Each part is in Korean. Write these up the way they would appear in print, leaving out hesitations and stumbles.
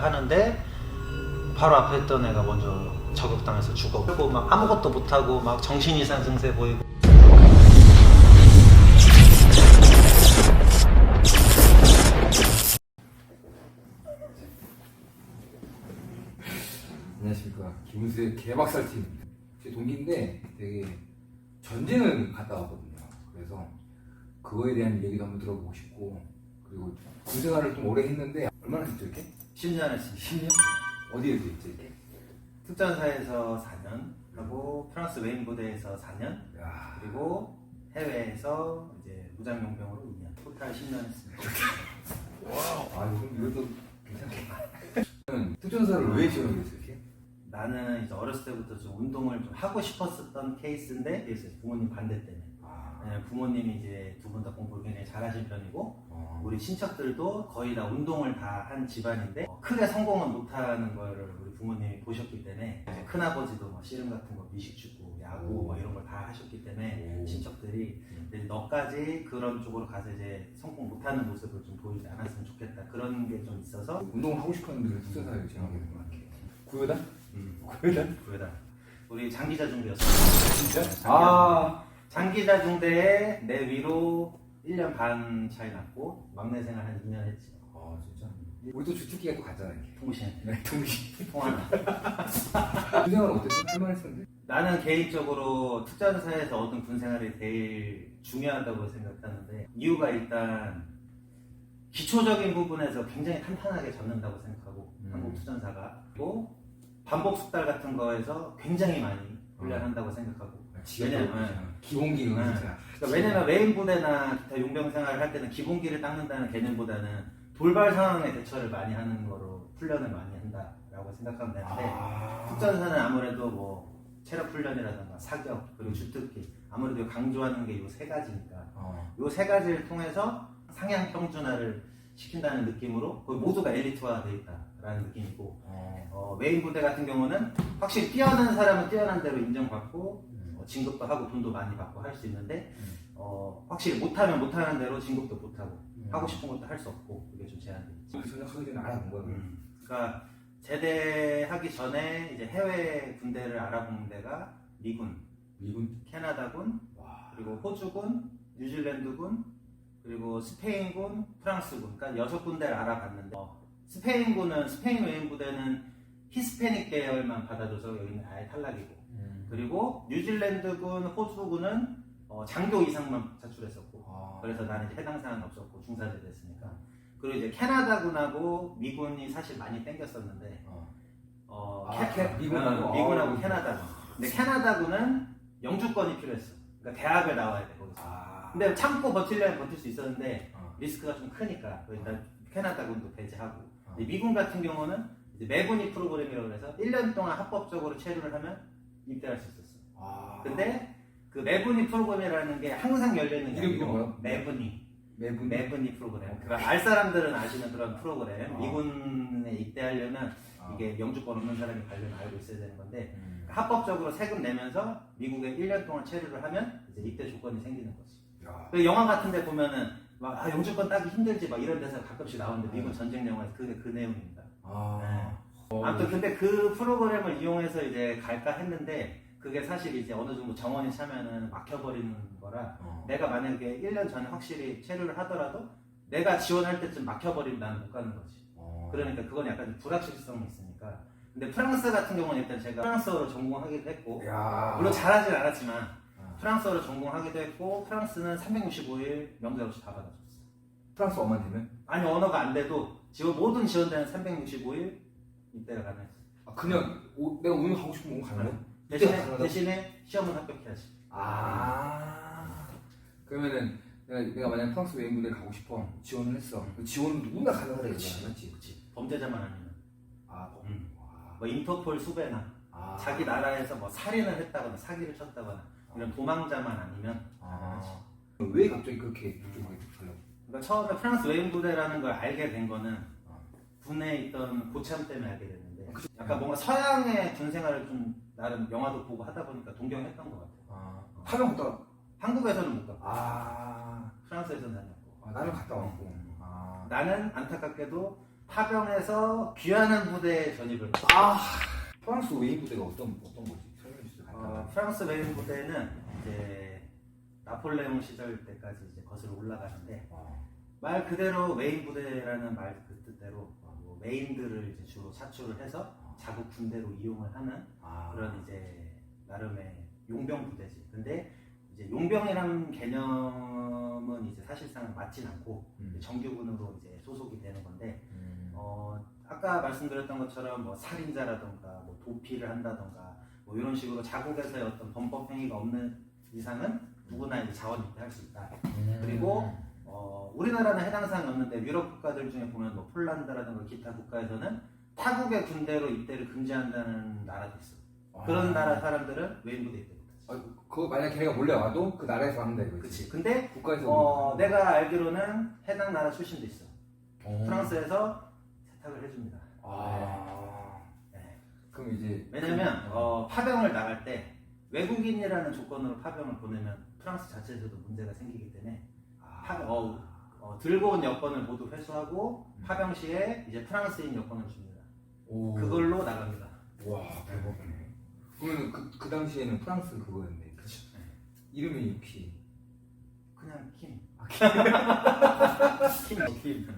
하는데 바로 앞에 있던 애가 먼저 저격당해서 죽어. 그리고 막 아무것도 못하고 막 정신 이상 증세 보이고. 안녕하십니까. 김은수의 개박살팀. 제 동기인데 되게 전쟁을 갔다 왔거든요. 그래서 그거에 대한 얘기도 한번 들어보고 싶고, 그리고 군생활을 좀 오래 했는데 얼마나 했죠 이렇게? 10년 했습니다. 10년? 어디에서 했죠 이렇게? 특전사에서 4년 하고 프랑스 웨인 부대에서 4년 야, 그리고 해외에서 이제 무장용병으로 2년 토탈 10년 했습니다. 아 이것도 괜찮겠다. 특전사를 왜 지원하게 됐어요 이렇게? 나는 이제 어렸을 때부터 좀 운동을 좀 하고 싶었었던 케이스인데 그래서 부모님 반대 때문에 부모님이 이제 두 분 다 공부를 굉장히 잘하신 편이고 우리 친척들도 거의 다 운동을 다 한 집안인데 크게 성공은 못하는 거를 우리 부모님이 보셨기 때문에 이제 큰아버지도 뭐 씨름 같은 거 미식축구, 야구 뭐 이런 걸 다 하셨기 때문에 친척들이 이제 너까지 그런 쪽으로 가서 이제 성공 못하는 모습을 좀 보이지 않았으면 좋겠다 그런 게 좀 있어서 운동을 하고 싶었는데 특전사를 지원하게 된 것 같아요. 구효단? 구효단? 그러다 우리 장기자 중대였어. 진짜? 장기자 중대에 내 위로 1년 반 차이 났고 막내 생활 한 2년 했지. 아 진짜? 우리도 주특기가 또 갔잖아 이렇게. 통신 네, 동시. 통하나. 군생활은 어땠어? 할만했었는데? 나는 개인적으로 특전사에서 얻은 군생활이 제일 중요하다고 생각하는데 이유가 일단 기초적인 부분에서 굉장히 탄탄하게 잡는다고 생각하고 한국 특전사가 또 반복 숙달 같은 거에서 굉장히 많이 훈련한다고 생각하고 왜냐면 기본기는 진짜. 그러니까 왜냐면 메인 부대나 기타 용병 생활을 할 때는 기본기를 닦는다는 개념보다는 돌발 상황에 대처를 많이 하는 거로 훈련을 많이 한다라고 생각하면 되는데 특전사는 아무래도 뭐 체력 훈련이라든가 사격 그리고 주특기 아무래도 강조하는 게 이 세 가지니까 이 세 가지를 통해서 상향 평준화를 시킨다는 느낌으로 거의 모두가 엘리트화 되어 있다라는 느낌이고 메인 부대 같은 경우는 확실히 뛰어난 사람은 뛰어난 대로 인정받고 진급도 하고 돈도 많이 받고 할 수 있는데 확실히 못하면 못하는 대로 진급도 못하고 하고 싶은 것도 할 수 없고 그게 좀 제한돼 있지. 전역하기 전에 알아본 거야. 그러니까 제대하기 전에 이제 해외 군대를 알아본 데가 미군, 캐나다군, 그리고 호주군, 뉴질랜드군, 그리고 스페인군, 프랑스군, 그러니까 6군데를 알아봤는데 스페인군은 스페인 웨인 부대는 히스패닉 계열만 받아줘서 여기는 아예 탈락이고 그리고 뉴질랜드군, 호주군은 장교 이상만 차출했었고 그래서 나는 이제 해당 사항은 없었고 중사제 됐으니까 그리고 이제 캐나다군하고 미군이 사실 많이 땡겼었는데 미군하고 캐나다군 근데 캐나다군은 영주권이 필요했어 그러니까 대학을 나와야 돼 거기서 근데 참고 버틸려면 버틸 수 있었는데 리스크가 좀 크니까 일단 캐나다군도 배제하고 미군 같은 경우는 이제 매분위 프로그램이라고 해서 1년 동안 합법적으로 체류를 하면 입대할 수 있었어. 근데 그 매분위 프로그램이라는 게 항상 열려있는 게 이름이 아니고 뭐요? 매분위 프로그램. 그러니까 알 사람들은 아시는 그런 프로그램. 미군에 입대하려면 이게 영주권 없는 사람이 관련 알고 있어야 되는 건데 합법적으로 세금 내면서 미국에 1년 동안 체류를 하면 이제 입대 조건이 생기는 거지. 그 영화 같은 데 보면은 막 영주권 따기 힘들지 막 이런 데서 가끔씩 나오는데 미군 전쟁 영화에서 그 내용입니다. 아무튼 근데 그 프로그램을 이용해서 이제 갈까 했는데 그게 사실 이제 어느 정도 정원이 차면은 막혀버리는 거라 내가 만약에 1년 전에 확실히 체류를 하더라도 내가 지원할 때쯤 막혀버리면 나는 못 가는 거지. 그러니까 그건 약간 불확실성이 있으니까. 근데 프랑스 같은 경우는 일단 제가 프랑스어를 전공하기도 했고 물론 잘하진 않았지만 프랑스어를 전공하기도 했고 프랑스는 365일 명절 없이 다 받아줬어. 프랑스어만 되면? 아니 언어가 안 돼도 모든 지원대는 365일 입대를 가능했어. 그냥 내가 오늘 하고 싶은 거 가면? 대신에 시험은 합격해야지. 그러면은 내가 만약 프랑스 웨인 부대를 가고 싶어 지원을 했어. 지원은 누구나 가능하다 이거야, 맞지? 그렇지. 범죄자만 아니면. 뭐 인터폴 수배나 자기 나라에서 뭐 살인을 했다거나 사기를 쳤다거나 이런 도망자만 아니면 가능하지. 왜 갑자기 그렇게 그쪽에 가려고? 그러니까 처음에 프랑스 웨인 부대라는 걸 알게 된 거는 군에 있던 고참 때문에 알게 됐는데 약간 뭔가 서양의 군 생활을 좀 나름 영화도 보고 하다 보니까 동경했던 것 같아요. 하면 갔다 와. 한국에서는 못 가고 프랑스에서는 다녔고 나는 갔다 왔고. 나는 안타깝게도 파병해서 귀환한 부대에 전입을 했어요. 프랑스 외인 부대가 어떤 거지? 설명해 주세요. 간단하게. 프랑스 외인 부대는 이제 나폴레옹 시절 때까지 이제 거슬러 올라가는데 말 그대로 외인 부대라는 말 그 뜻대로 뭐 외인들을 이제 주로 사출을 해서 자국 군대로 이용을 하는 그런 이제 나름의 용병 부대지. 근데 이제 용병이라는 개념은 이제 사실상 맞진 않고 정규군으로 이제 소속이 되는 건데 아까 말씀드렸던 것처럼 뭐 살인자라던가 뭐 도피를 한다던가 뭐 이런 식으로 자국에서의 어떤 범법 행위가 없는 이상은 누구나 이제 자원 입대할 수 있다. 그리고 우리나라는 해당 사항이 없는데 유럽 국가들 중에 보면 뭐 폴란드라든가 기타 국가에서는 타국의 군대로 입대를 금지한다는 나라도 있어. 그런 나라 사람들은 외인부대 입대 못하지. 그거 만약 걔가 몰래 와도 그 나라에서 하면 돼. 그렇지. 근데 국가에서 내가 알기로는 해당 나라 출신도 있어. 프랑스에서 세탁을 해줍니다. 네. 그럼 이제 왜냐면 파병을 나갈 때 외국인이라는 조건으로 파병을 보내면 프랑스 자체에서도 문제가 생기기 때문에 들고 온 여권을 모두 회수하고 파병 시에 이제 프랑스인 여권을 줍니다. 그걸로 나갑니다. 와 대박이네. 그러면 그 당시에는 프랑스 그거였네. 그렇죠. 이름이 혹시 그냥 킴. 킴.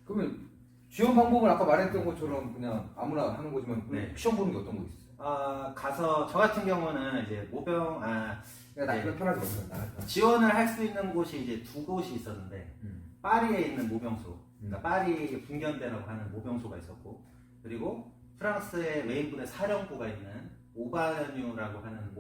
그러면 지원 방법은 아까 말했던 것처럼 그냥 아무나 하는 거지만 네. 시험 보는 게 어떤 거 있어요? 가서 저 같은 경우는 이제 모병 나 이거 편하게 먹어. 지원을 할 수 있는 곳이 이제 두 곳이 있었는데 파리에 있는 모병소, 그러니까 파리 분견대라고 하는 모병소가 있었고 그리고 프랑스의 외인부대 사령부가 있는 오바뉴라고 하는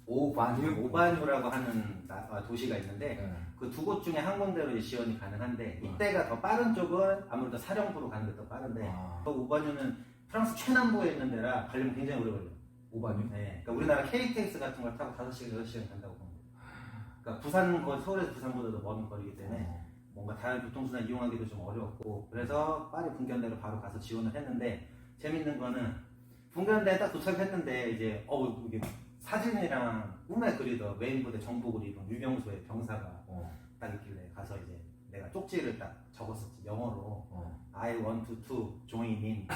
오바뉴라고 하는 도시가 있는데 그 두 곳 중에 한 군데로 이제 지원이 가능한데 이때가 더 빠른 쪽은 아무래도 사령부로 가는 게 더 빠른데 그 오바뉴는 프랑스 최남부에 있는 데라 가려면 굉장히 오래 걸려요. 오바뉴? 네, 그러니까 우리나라 KTX 같은 걸 타고 5시간, 6시간 간다고 보면 돼요. 그러니까 서울에서 부산보다도 먼 거리기 때문에 뭔가 다른 교통수단 이용하기도 좀 어려웠고 그래서 파리 분견대로 바로 가서 지원을 했는데 재밌는 거는 분견대에 딱 도착했는데 이제 이게 사진이랑 꿈에 그리던 외인부대 정복을 입은 유병소의 병사가 딱 있길래 가서 이제 내가 쪽지를 딱 적었었지 영어로 I want to join in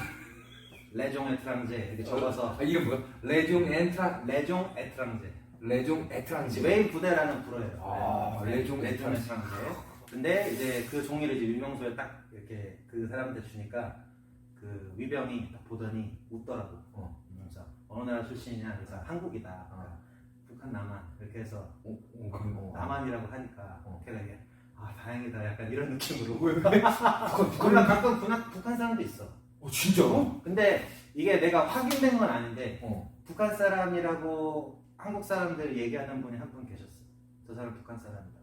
레종 에트랑제 이렇게 적어서 이름 뭐야? 레종 에트랑제 레종 에트랑제 외인 부대라는 부르예요. 레종 에트랑제. 근데 이제 그 종이를 이제 유명소에 딱 이렇게 그 사람한테 주니까 그 위병이 딱 보더니 웃더라고. 그래서 어느 나라 출신이냐? 그래서 한국이다. 북한 남한 이렇게 해서 남한이라고 하니까 걔가 이게 다행이다 약간 이런 느낌으로. 몰라 가끔 북한 사람도 있어. 진짜로? 근데 이게 내가 확인된 건 아닌데 북한 사람이라고 한국 사람들 얘기하는 분이 한 분 계셨어. 저 사람 북한 사람이다.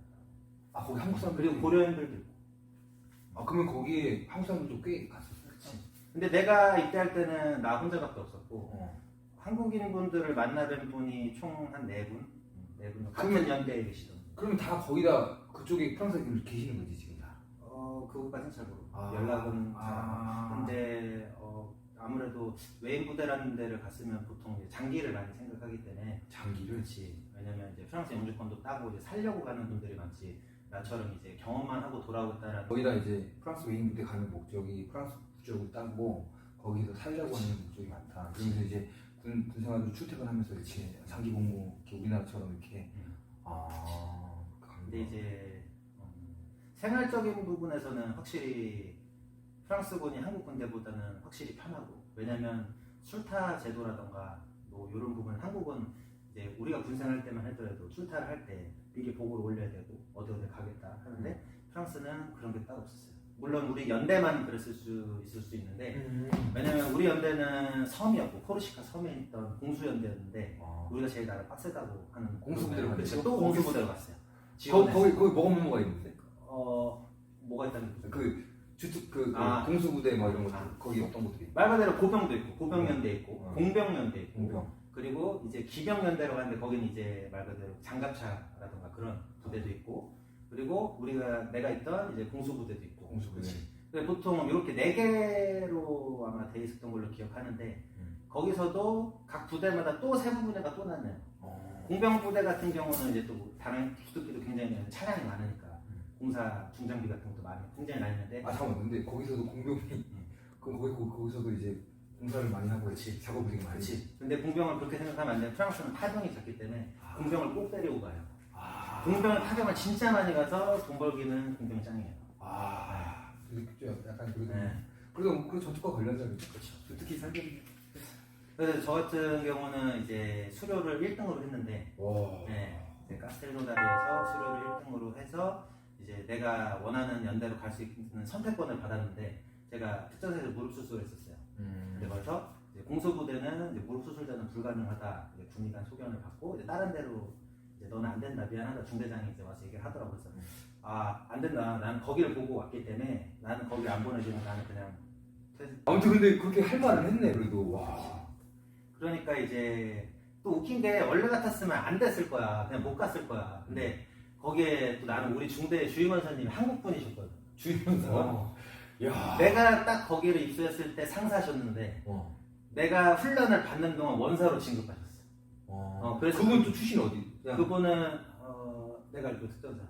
거기 한국 사람 그리고 고려인들도 있고. 그러면 거기에 한국 사람들도 꽤 갔었어. 그치. 근데 내가 입대할 때는 나 혼자밖에 없었고 한국인 분들을 만나뵌 분이 총 한 4분? 4분 같은 연대에 계시던. 그러면 다 거기다 그쪽에 프랑스에 계시는 거지 지금 다? 그거까지는 잘 모르고 연락은 잘. 근데 아무래도 외인 부대라는 데를 갔으면 보통 이제 장기를 많이 생각하기 때문에. 장기를? 그렇지. 왜냐면 이제 프랑스 영주권도 따고 이제 살려고 가는 분들이 많지. 나처럼 이제 경험만 하고 돌아오겠다라는. 거기다 이제 프랑스 외인 부대 가는 목적이 프랑스 국적을 따고 거기서 살려고 하는 목적이 많다. 그러면서 이제 군 생활도 출퇴근하면서 이렇게 장기 복무 이렇게 우리나라처럼 이렇게. 근데 이제 생활적인 부분에서는 확실히 프랑스군이 한국 군대보다는 확실히 편하고 왜냐면 술타 제도라던가 뭐 이런 부분 한국은 이제 우리가 군생할 때만 하더라도 출타를 할 때 미리 보고를 올려야 되고 어디 가겠다 하는데 프랑스는 그런 게 따로 없었어요. 물론 우리 연대만 그랬을 수 있을 수 있는데 왜냐면 우리 연대는 섬이었고 코르시카 섬에 있던 공수연대였는데 우리가 제일 나라 빡세다고 하는 공수부대로 갔죠. 또 공수부대로 갔어요. 거기 뭐가 있는데? 뭐가 있다는 거죠? 공수부대 뭐 이런 거 거기 어떤 것들이? 말 그대로 고병도 있고 고병연대 있고 공병연대 있고 공병. 그리고 이제 기병연대로 가는데 거기는 이제 말 그대로 장갑차라던가 그런 부대도 있고 그리고 내가 있던 이제 공수부대도 있고. 공수부대. 보통 이렇게 4개로 아마 돼 있었던 걸로 기억하는데 거기서도 각 부대마다 또 세부 부대가 또 나뉘어요. 공병부대 같은 경우는 이제 또 다른 기독교도 굉장히 차량이 많으니까 공사 중장비 같은 것도 많이 굉장히 많이 있는데 아 잠깐만, 근데 거기서도 공병이 그럼 거기서도 이제 공사를 많이 하고 그렇지. 작업을 되게 많이. 그렇지. 근데 공병을 그렇게 생각하면 안 돼. 프랑스는 파병이 작기 때문에 공병을 꼭 데리고 가요. 공병을 파병을 진짜 많이 가서 돈 벌기는 공병 짱이에요. 그죠. 약간 그래도 네. 그래도 그 전투가 관련자죠. 그렇죠. 특히 살기. 그래서 저 같은 경우는 이제 수료를 1등으로 했는데 와. 네, 이제 카스텔로다리에서 수료를 1등으로 해서 이제 내가 원하는 연대로 갈 수 있는 선택권을 받았는데 제가 특전사에서 무릎 수술을 했었어요. 근데 그래서 이제 공수부대는 이제 무릎 수술자는 불가능하다. 이제 군의관 소견을 받고 이제 다른 데로 이제 너는 안 된다, 미안하다. 중대장이 이제 와서 얘기를 하더라고요. 그래서 안 된다. 나는 거기를 보고 왔기 때문에 나는 거기 안 보내주면 나는 그냥 아무튼 근데 그렇게 할 말을 했네 그래도. 와. 그러니까 이제 또 웃긴 게 원래 같았으면 안 됐을 거야. 그냥 못 갔을 거야. 근데 거기에 또 나는 우리 중대 주임원사님이 한국 분이셨거든. 주임원사. 야. 내가 딱 거기를 입수했을 때 상사셨는데 내가 훈련을 받는 동안 원사로 진급하셨어. 그래서 그분 또 출신 어디? 그분은 내가 알고 특전사.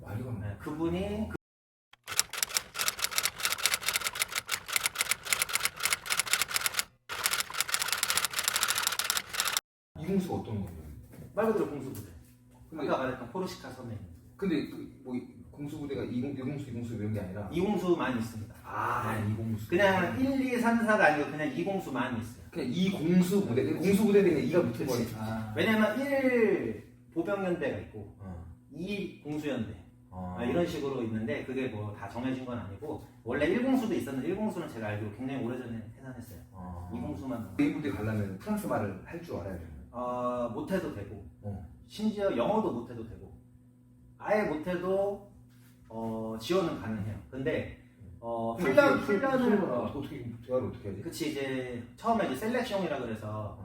많이 갔네. 네, 그분이 이공수가 어떤 거예요? 말 그대로 공수부대. 근데 아까 말했던 포르시카 섬에 있는. 근데 그뭐 공수부대가 이공수 이런 게 아니라. 이공수만 있습니다. 이공수. 그냥 1, 2, 3, 4가 아니고 그냥 이공수만 있어요. 그냥 이공수 부대. 공수부대는 그냥 이가 붙은 그치. 거니까. 왜냐면 1 보병연대가 있고 2 공수연대 이런 식으로 있는데 그게 뭐 다 정해진 건 아니고 원래 1공수도 있었는데 1공수는 제가 알기로 굉장히 오래전에 해산했어요. 2공수만 이 부대 가려면 프랑스 말을 할 줄 알아야 되는. 못해도 되고 어. 심지어 영어도 못해도 되고 아예 못해도 지원은 가능해요. 근데 훈련을 어떻게 대화를 어떻게 하지? 그치 이제 처음에 이제 셀렉션이라 그래서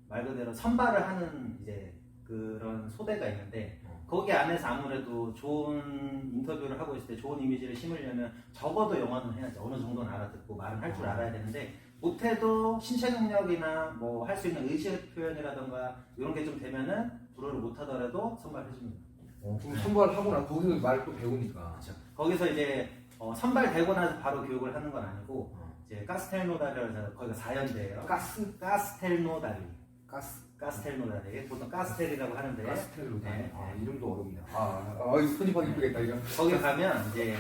말 그대로 선발을 하는 이제 그런 소대가 있는데 거기 안에서 아무래도 좋은 인터뷰를 하고 있을 때 좋은 이미지를 심으려면 적어도 영어는 해야지. 어느 정도는 알아듣고 말은 할 줄 알아야 되는데 못해도 신체 능력이나 뭐 할 수 있는 의식 표현이라던가 이런 게 좀 되면은 불어를 못하더라도 선발해줍니다. 그럼 선발하고 나서 거기서 말을 또 배우니까. 그렇죠. 거기서 이제 선발되고 나서 바로 교육을 하는 건 아니고 이제 가스텔노다리라서 거기가 4연대예요. 가스텔노다리. 가스텔노다리. 보통 가스텔이라고 하는데 가스텔로. 네. 이름도 어렵네. 이거 편집하기 이쁘겠다 이거. 거기 가면 이제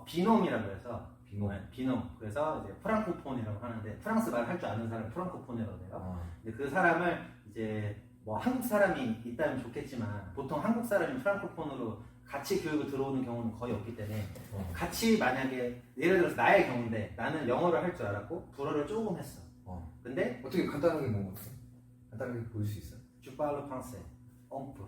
비놈이라고 해서 비놈. 비놈. 그래서 이제 프랑코폰이라고 하는데 프랑스 말 할 줄 아는 사람 프랑코폰이라고 해요. 근데 그 사람을 이제 뭐 한국 사람이 있다면 좋겠지만 보통 한국 사람이 프랑코폰으로 같이 교육을 들어오는 경우는 거의 없기 때문에 같이 만약에 예를 들어서 나의 경우인데 나는 영어를 할 줄 알았고 불어를 조금 했어. 근데 어떻게 간단하게 뭐 어떻게? 간단하게 보일 수 있어? 주팔로 프랑스 엉프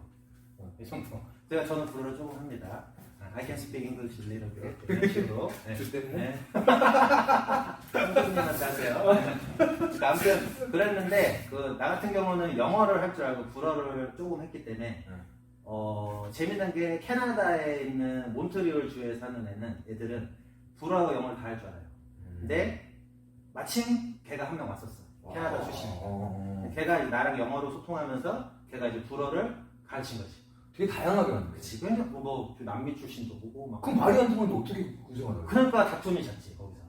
제가 저는 불어를 조금 합니다. I can speak English a little bit 이런 식으로 줄 때문에? 한국인한테 하세요. 아무튼 그랬는데 나 같은 경우는 영어를 할 줄 알고 불어를 조금 했기 때문에 재미난 게 캐나다에 있는 몬트리올 주에 사는 애들은 불어하고 영어를 다 할 줄 알아요. 근데 마침 걔가 한 명 왔었어. 캐나다 출신. 걔가 나랑 영어로 소통하면서 걔가 이제 불어를 가르친 거지. 되게 다양하게 만든 거지. 그치. 그냥 뭐 남미 출신도 보고 막. 그럼 말이 안 통하는데 어떻게 구성하는 거야? 그러니까 다툼이 잦지 거기서.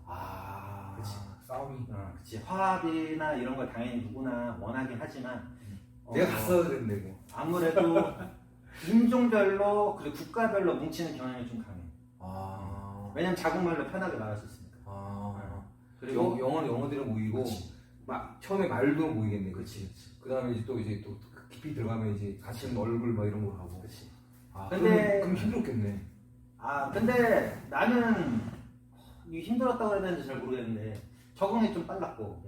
그치. 싸움이. 그치. 화합이나 이런 걸 당연히 누구나 원하긴 하지만. 내가 갔어야 되는데 이거. 아무래도 인종별로 그리고 국가별로 뭉치는 경향이 좀 강해. 왜냐면 자국말로 편하게 말할 수 있으니까. 그리고 영어는 영어대로 모이고 막 처음에 말도 모이겠네. 그치. 그다음에 이제 또 깊이 들어가면 이제 같이 얼굴 막 이런 걸 하고. 그치. 근데 그럼 힘들었겠네. 근데 나는 이게 힘들었다고 해야 되는지 잘 모르겠는데 적응이 좀 빨랐고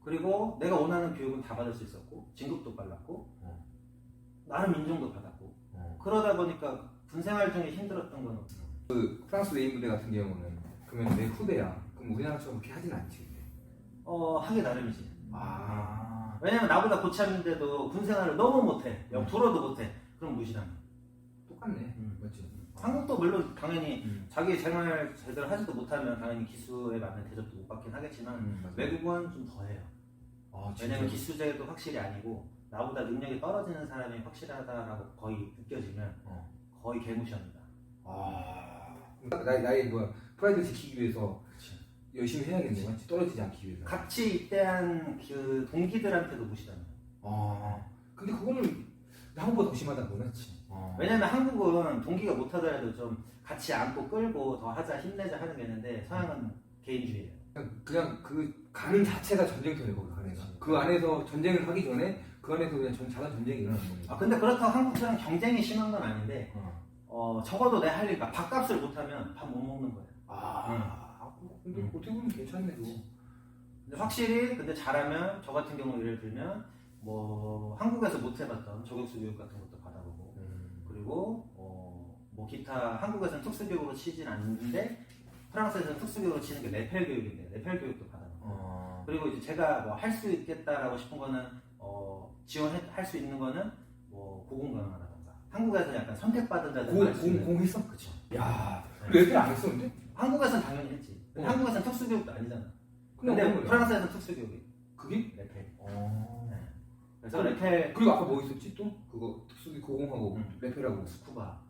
그리고 내가 원하는 교육은 다 받을 수 있었고 진급도 빨랐고 나름 인정도 받았고 그러다 보니까 군생활 중에 힘들었던 건 없어. 그 프랑스 레인 부대 같은 경우는 그러면 내 후배야. 그럼 우리나라처럼 그렇게 하진 않지. 하기 나름이지. 왜냐면 나보다 고참인데도 군생활을 너무 못해. 불어도 못해. 그럼 무시당해. 똑같네. 맞지. 한국도 물론 당연히 자기 생활 제대로 하지도 못하면 당연히 기수에 맞는 대접도 못 받긴 하겠지만 외국은 좀 더해요. 왜냐면 기수제도 확실히 아니고 나보다 능력이 떨어지는 사람이 확실하다라고 거의 느껴지면 거의 개무시합니다. 나의 프라이드 지키기 위해서 열심히 해야겠네. 맞지? 떨어지지 않기 위해서. 같이 입대한 그 동기들한테도 무시당해요. 근데 그거는 한국보다 더 심하다 보네. 왜냐면 한국은 동기가 못하더라도 좀 같이 안고 끌고 더 하자 힘내자 하는 게 있는데 서양은 개인주의예요. 그냥 그 가는 자체가 전쟁터예요. 거기 안에서. 그 안에서 전쟁을 하기 전에 그 안에서 그냥 자단 전쟁이 일어나는 거예요. 근데 그렇다고 한국처럼 경쟁이 심한 건 아닌데 적어도 내 할 일, 밥값을 못하면 밥 못 먹는 거예요. 근데 어떻게 보면 괜찮네 그거. 근데 확실히 근데 잘하면 저 같은 경우 예를 들면 뭐 한국에서 못 해봤던 저격수 교육 같은 것도 받아보고 그리고 뭐 기타 한국에서는 특수교육으로 치진 않는데 프랑스에서는 특수교육으로 치는 게 레펠 교육인데 레펠 교육도 받아보고 그리고 이제 제가 뭐 할 수 있겠다라고 싶은 거는 지원할 수 있는 거는 뭐 고공강화라던가 한국에서 약간 선택받은 자들 공 했어? 그쵸. 야, 레펠 안 했었는데? 한국에서는 당연히 했지. 근데 한국에서는 특수교육도 아니잖아. 근데 근데 프랑스에서는 특수교육이 그게? 레펠. 그래서 레펠 그리고 아까 뭐 있었지 또? 그거 특수기 고공하고 레펠하고 스쿠바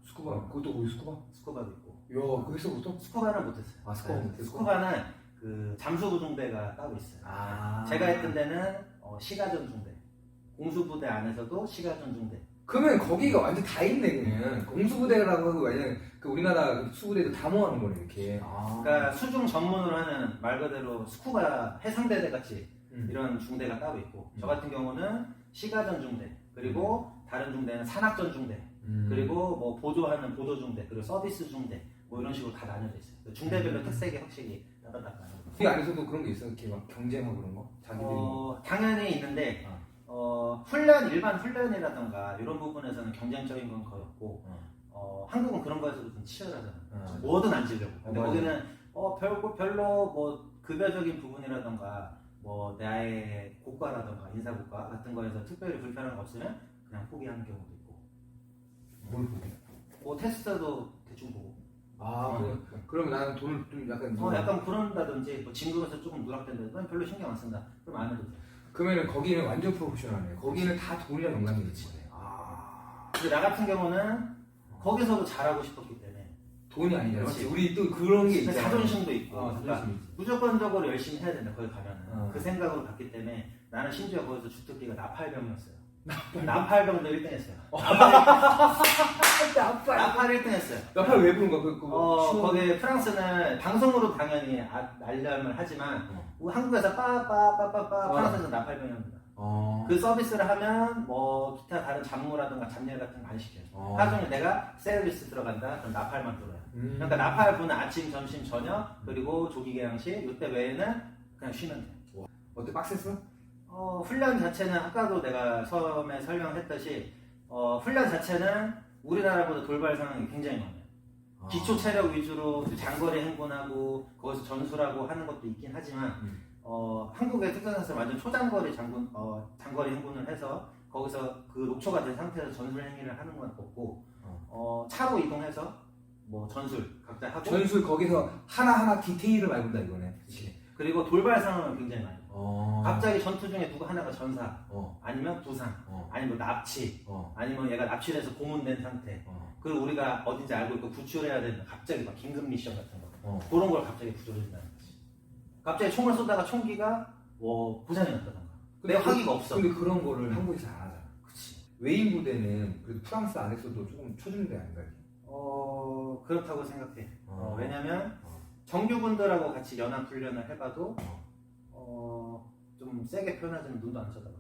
그것도 거기 스쿠바? 스쿠바도 있고. 야, 그거 했어부터? 스쿠바는 못했어요. 스쿠바 못했어? 스쿠바는 그 잠수부중대가 따로 있어요. 제가 했던 데는 시가전중대. 공수부대 안에서도 시가전중대. 그러면 거기가 완전 다 있네 그냥. 공수부대라고 하고 왜냐면 그 우리나라 수부대도 다 모아놓은 거네 이렇게. 그러니까 수중 전문으로 하는 말 그대로 스쿠바 해상대대 같이 이런 중대가 따로 있고 저 같은 경우는 시가전중대 그리고 다른 중대는 산악전중대 그리고 뭐 보조하는 보조중대 그리고 서비스 중대 뭐 이런 식으로 다 나뉘어져 있어요. 중대별로 특색이 확실히 따다닥 나뉘어요. 그 안에서도 그런 게 있어? 이렇게 막 경쟁하고 그런 거? 자기들이 당연히 있는데 일반 훈련이라던가 이런 부분에서는 경쟁적인 건 거의 없고 한국은 그런 거에서도 좀 치열하잖아. 뭐든 안 지려고. 근데 거기는 별로 뭐 급여적인 부분이라던가 뭐 나의 고과라던가 인사고과 같은 거에서 특별히 불편한 거 없으면 그냥 포기하는 경우도 있고. 뭘 보게? 뭐 테스트도 대충 보고. 그러면 나는 돈을 좀 약간 약간 그런다든지 뭐 진급에서 조금 누락된다든지 난 별로 신경 안 쓴다. 그럼 안 해도 돼. 그러면은 거기는 완전 프로페셔널하네. 거기는 다 돈이랑 연관이 있지. 근데 나 같은 경우는 거기서도 잘하고 싶었기 때문에 돈이 아니잖아. 맞지? 우리 또 그런 게 있잖아. 자존심도 있고 그러니까 자존심이 있지. 무조건적으로 열심히 해야 된다. 거기 가면은 그 생각으로 갔기 때문에 나는 심지어 거기서 주특기가 나팔병이었어요. 나팔병도 1등 했어요. 나팔 1등 했어요. 나팔 왜 부른 거야? 거기 프랑스는 방송으로 당연히 알람을 하지만 한국에서 빠빠빠빠빠 프랑스에서 나팔병이합니다. 그 서비스를 하면 뭐 기타 다른 잡무라든가 잡일 같은 거 안 시켜요. 하루 종일 내가 서비스 들어간다. 그럼 나팔만 들어요. 그러니까 나팔 부는 아침, 점심, 저녁 그리고 조기 개항식 이때 외에는 그냥 쉬면 돼. 어때 빡셌어? 훈련 자체는 아까도 내가 처음에 설명했듯이 훈련 자체는 우리나라보다 돌발 상황이 굉장히 많아요. 기초 체력 위주로 장거리 행군하고 거기서 전술하고 하는 것도 있긴 하지만 한국의 특전사는 완전 초장거리 장거리 행군을 해서 거기서 그 녹초가 된 상태에서 전술 행위를 하는 건 없고 차로 이동해서 뭐 전술 각자 하고 전술 거기서 하나하나 디테일을 밟는다 이거네. 그치. 그리고 돌발 상황은 굉장히 많아요. 갑자기 전투 중에 누구 하나가 전사 아니면 부상 아니면 납치 아니면 얘가 납치돼서 고문된 상태 그리고 우리가 어딘지 알고 있고 구출해야 되는 갑자기 막 긴급 미션 같은 거 그런 걸 갑자기 구조해준다는 거지. 갑자기 총을 쏘다가 총기가 부상이 났다던가 내 화기가 없어. 근데 그런 거를 한국에서 안 하잖아. 그치. 외인 부대는 그래도 프랑스 안에서도 조금 초중대 아닌가? 그렇다고 생각해. 왜냐면 정규군들하고 같이 연합훈련을 해봐도 좀 세게 표현하자면 눈도 안 쳐다봐.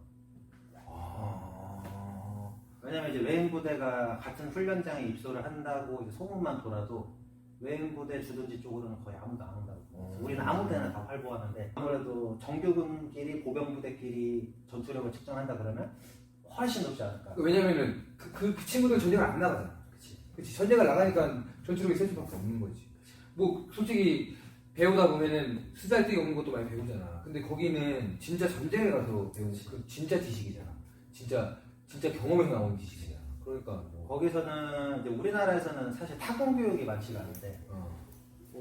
왜냐면 이제 외인 부대가 같은 훈련장에 입소를 한다고 이제 소문만 돌아도 외인 부대 주둔지 쪽으로는 거의 아무도 안 온다고. 우리는 아무 데나 다 활보하는데 아무래도 정규군끼리 보병부대끼리 전투력을 측정한다 그러면 훨씬 높지 않을까. 왜냐면은 그 친구들 전쟁을 안 나가잖아. 그치. 전쟁을 나가니까 전투력이 셀 수밖에 없는 거지. 뭐 솔직히 배우다 보면은 쓰잘데기 없는 것도 많이 배우잖아. 근데 거기는 진짜 전쟁에 가서 배우는 그 진짜 지식이잖아. 진짜 경험에서 나온 지식이잖아. 그러니까 뭐. 거기서는 이제 우리나라에서는 사실 타공 교육이 많지가 않은데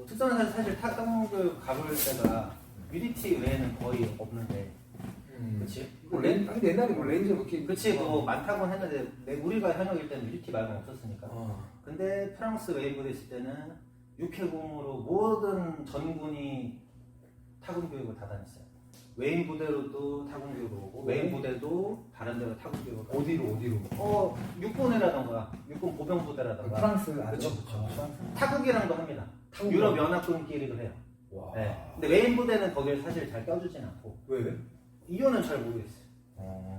특전사는 사실 타공 교육 가볼 때가 UDT 외에는 거의 없는데 그치? 근데 옛날에 뭐 레인저 그렇게 그치, 뭐 많다고는 했는데 우리가 현역일 때는 UT 말고 없었으니까. 어. 근데 프랑스 웨이브 됐을 때는 육해공으로 모든 전군이 타군 교육을 다 다녔어요. 웨인 부대로도 타군 교육을 오고 웨인 부대도 다른 데로 타군 교육을 가고. 어디로? 육군이라던가 육군 보병 부대라던가. 프랑스 그쵸. 프랑스. 타국이랑도 합니다. 타국. 유럽 연합군끼리도 해요. 와. 네. 근데 웨인 부대는 거기를 사실 잘 껴주진 않고. 왜? 이유는 잘 모르겠어요.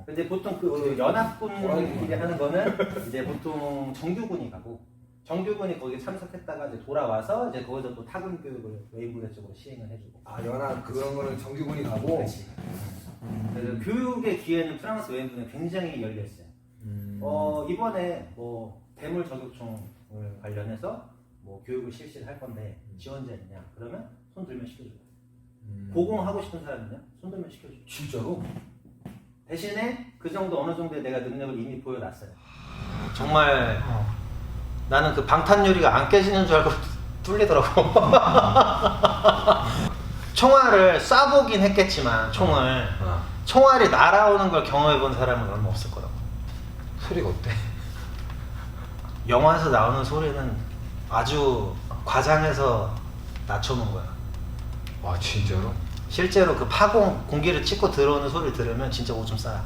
근데 보통 그 뭐라는 연합군끼리 거야? 하는 거는 이제 보통 정규군이 가고 정규군이 거기 참석했다가 이제 돌아와서 이제 거기서 또 타군 교육을 웨인 부대 쪽으로 시행을 해주고. 아 연합 그런 거는 정규군이 가고. 그렇지. 그래서 교육의 기회는 프랑스 웨인 부대는 굉장히 열려 있어요. 이번에 뭐 대물 저격총을 관련해서 뭐 교육을 실시를 할 건데 지원자 있냐? 그러면 손 들면 시켜줘요. 고공하고 싶은 사람은요? 손 들면 시켜줘요. 진짜로? 대신에 그 정도 어느 정도의 내가 능력을 이미 보여놨어요. 정말 나는 그 방탄유리가 안 깨지는 줄 알고 뚫리더라고. 총알을 쏴보긴 했겠지만 총을 총알이 날아오는 걸 경험해본 사람은 얼마 없을 거라고. 소리가 어때? 영화에서 나오는 소리는 아주 과장해서 낮춰놓은 거야. 아 진짜로? 실제로 그 파공 공기를 찍고 들어오는 소리를 들으면 진짜 오줌 싸.